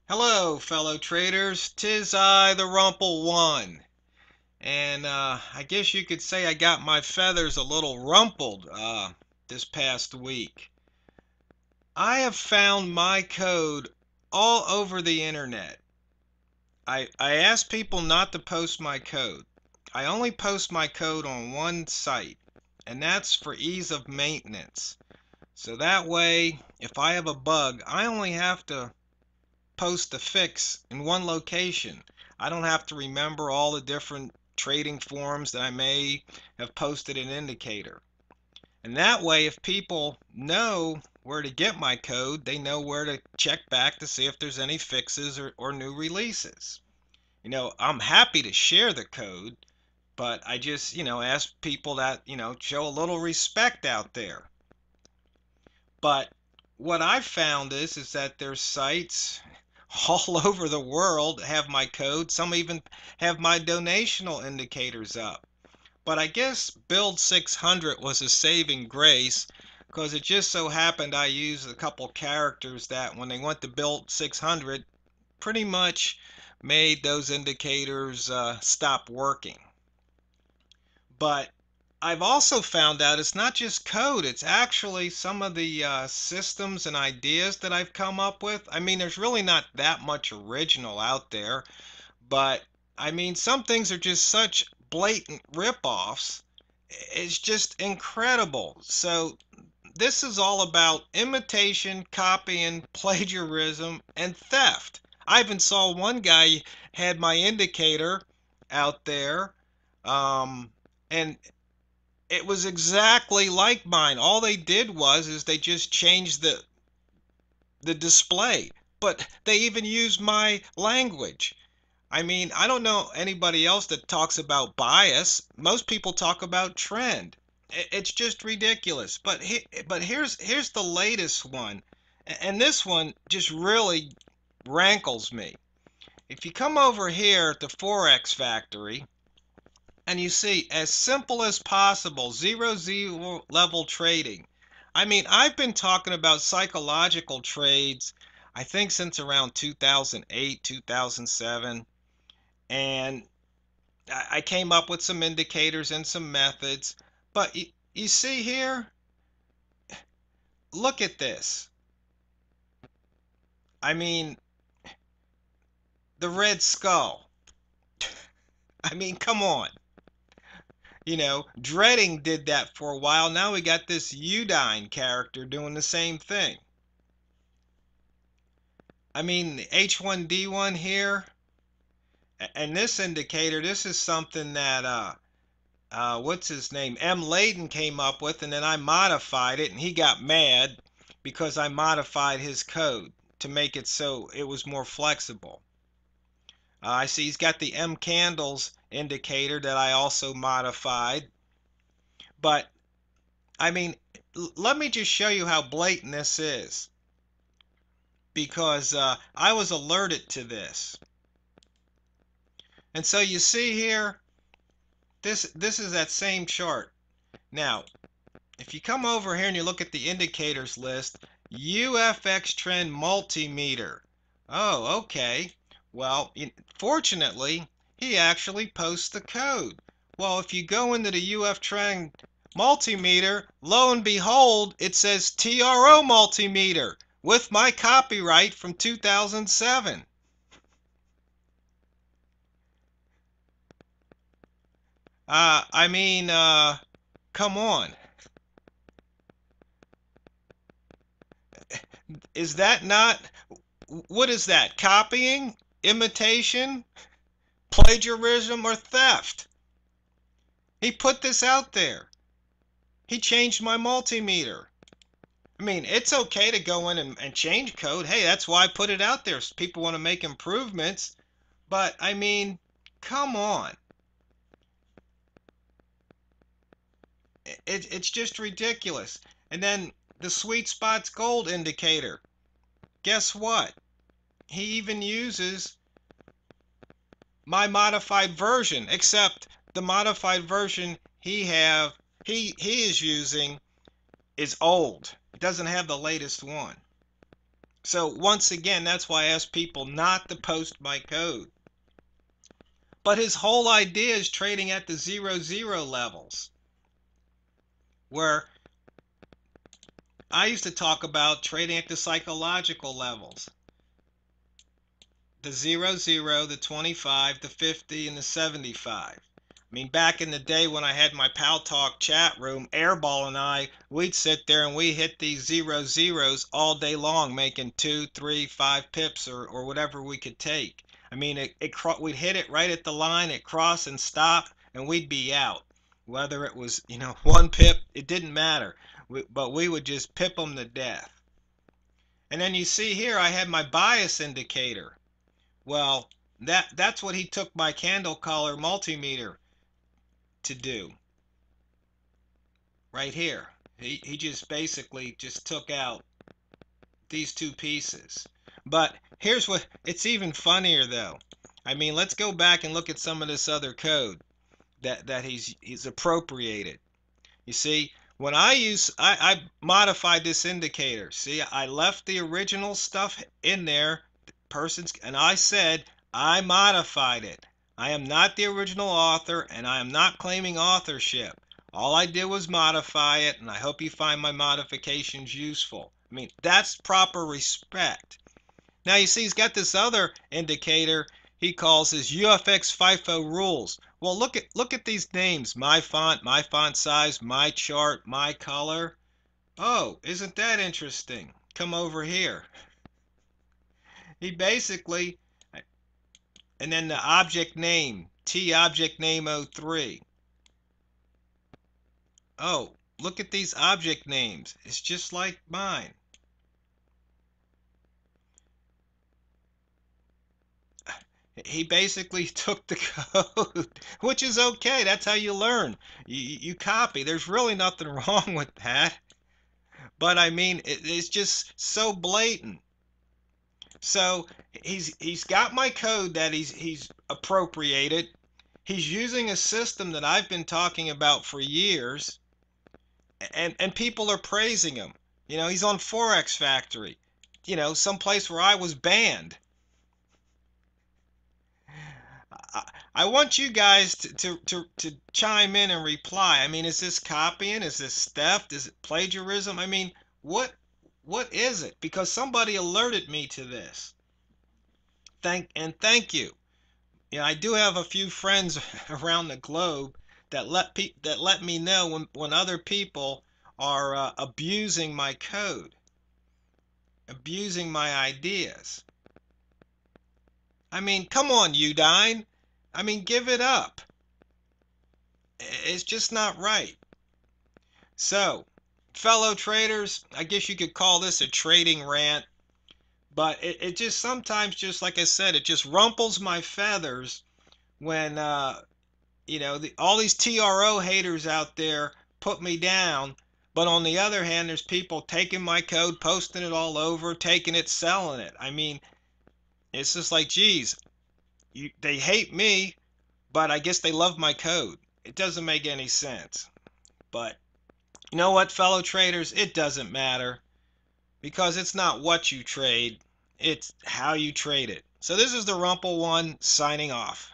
Hello, fellow traders. 'Tis I, the Rumple One. And I guess you could say I got my feathers a little rumpled this past week. I have found my code all over the internet. I asked people not to post my code. I only post my code on one site, and that's for ease of maintenance. So that way, if I have a bug, I only have to post the fix in one location. I don't have to remember all the different trading forums that I may have posted an indicator. And that way, if people know where to get my code, they know where to check back to see if there's any fixes or new releases. I'm happy to share the code, but I just, ask people that, show a little respect out there. But what I've found is that there's sites all over the world have my code. Some even have my donational indicators up. But I guess Build 600 was a saving grace because it just so happened I used a couple characters that when they went to Build 600 pretty much made those indicators stop working. But I've also found out it's not just code, it's actually some of the systems and ideas that I've come up with. I mean, there's really not that much original out there, but I mean, some things are just such blatant rip-offs. It's just incredible. So, this is all about imitation, copying, plagiarism, and theft. I even saw one guy had my indicator out there, um, and it was exactly like mine. All they did was is they just changed the display, but they even used my language. I mean, I don't know anybody else that talks about bias. Most people talk about trend. It's just ridiculous. But here's the latest one, and this one just really rankles me. If you come over here to Forex Factory, and you see, as simple as possible, zero level trading. I mean, I've been talking about psychological trades, I think since around 2008, 2007, and I came up with some indicators and some methods. But you see here, look at this. I mean, the red skull. I mean, come on. Dreading did that for a while. Now we got this Udine character doing the same thing. I mean, the H1D1 here, and this indicator, this is something that, what's his name? M. Layden came up with, and then I modified it, and he got mad because I modified his code to make it so it was more flexible. I see he's got the M candles indicator that I also modified. But I mean, let me just show you how blatant this is, because I was alerted to this. And so you see here, this is that same chart. Now, if you come over here and you look at the indicators list, UFX trend multimeter. Oh, okay. Well, fortunately, he actually posts the code. Well, if you go into the UF trend multimeter, lo and behold, it says TRO multimeter with my copyright from 2007. I mean, come on. Is that not, what is that? Copying, imitation, plagiarism, or theft? He put this out there. He changed my multimeter. I mean, it's okay to go in and change code. Hey, that's why I put it out there. So people want to make improvements. But, I mean, come on. It's just ridiculous. And then the sweet spots gold indicator. Guess what? He even uses my modified version, except the modified version he is using is old. It doesn't have the latest one. So once again, that's why I ask people not to post my code. But his whole idea is trading at the 0-0 levels, where I used to talk about trading at the psychological levels. The 0-0, the 25, the 50, and the 75. I mean, back in the day when I had my Pal Talk chat room, Airball and we'd sit there and we hit these 0-0s all day long, making 2, 3, 5 pips or whatever we could take. I mean, we'd hit it right at the line, it cross and stop, and we'd be out. Whether it was, 1 pip, it didn't matter. But we would just pip them to death. And then you see here, I had my bias indicator. Well, that's what he took my candle color multimeter to do. Right here. He just basically just took out these two pieces. But here's what, it's even funnier though. I mean, let's go back and look at some of this other code that he's appropriated. You see, when I modified this indicator. See, I left the original stuff in there, and I said I modified it. I am not the original author, and I am not claiming authorship. All I did was modify it, and I hope you find my modifications useful. I mean, that's proper respect. Now you see he's got this other indicator he calls his UFX FIFO rules. Well, look at these names. My font size, my chart, my color. Oh, isn't that interesting? Come over here. He basically, and then the object name, T object name 03. Oh, look at these object names. It's just like mine. He basically took the code, which is okay. That's how you learn. You copy. There's really nothing wrong with that. But I mean, it's just so blatant. So he's got my code that he's appropriated. He's using a system that I've been talking about for years, and people are praising him. He's on Forex Factory. Someplace where I was banned. I want you guys to chime in and reply. I mean, is this copying? Is this theft? Is it plagiarism? I mean, what is it? Because somebody alerted me to this. Thank you. I do have a few friends around the globe that let me know when other people are abusing my code, abusing my ideas. I mean, come on, Udine. I mean, give it up. It's just not right. So, fellow traders, I guess you could call this a trading rant, but it just sometimes, just like I said, it just rumples my feathers when, all these TRO haters out there put me down. But on the other hand, there's people taking my code, posting it all over, taking it, selling it. I mean, it's just like, geez, they hate me, but I guess they love my code. It doesn't make any sense. But you know what, fellow traders? It doesn't matter, because it's not what you trade, it's how you trade it. So this is TheRumpledOne signing off.